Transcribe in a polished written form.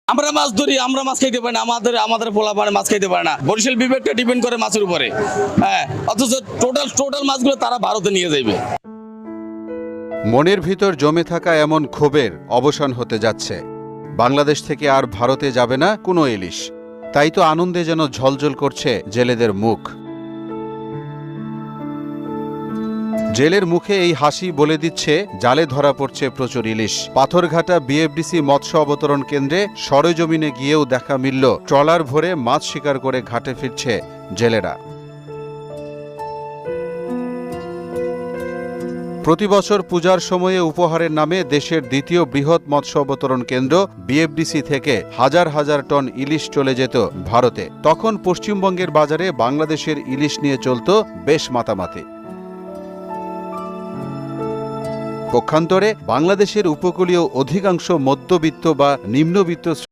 আমরা মাছ ধরি, আমরা মাছ খাইতে পারি না, আমাদের পোলাপানে মাছ খাইতে পারে না। বরিশাল বিভাগটা ডিপেন্ড করে মাছের উপরে। হ্যাঁ, অথচ টোটাল মাছগুলো তারা ভারতে নিয়ে যাইবে। মনের ভিতর জমে থাকা এমন ক্ষোভের অবসান হতে যাচ্ছে। বাংলাদেশ থেকে আর ভারতে যাবে না কোনো ইলিশ। তাই তো আনন্দে যেন ঝলঝল করছে জেলেদের মুখ। জেলের মুখে এই হাসি বলে দিচ্ছে জালে ধরা পড়ছে প্রচুর ইলিশ। পাথরঘাটা বিএফডিসি মৎস্য অবতরণ কেন্দ্রে সরেজমিনে গিয়েও দেখা মিলল ট্রলার ভরে মাছ শিকার করে ঘাটে ফিরছে জেলেরা। প্রতিবছর পূজার সময়ে উপহারের নামে দেশের দ্বিতীয় বৃহৎ মৎস্য অবতরণ কেন্দ্র বিএফডিসি থেকে হাজার হাজার টন ইলিশ চলে যেত ভারতে। তখন পশ্চিমবঙ্গের বাজারে বাংলাদেশের ইলিশ নিয়ে চলত বেশ মাতামাতি। পক্ষান্তরে বাংলাদেশের উপকূলীয় অধিকাংশ মধ্যবিত্ত বা নিম্নবিত্ত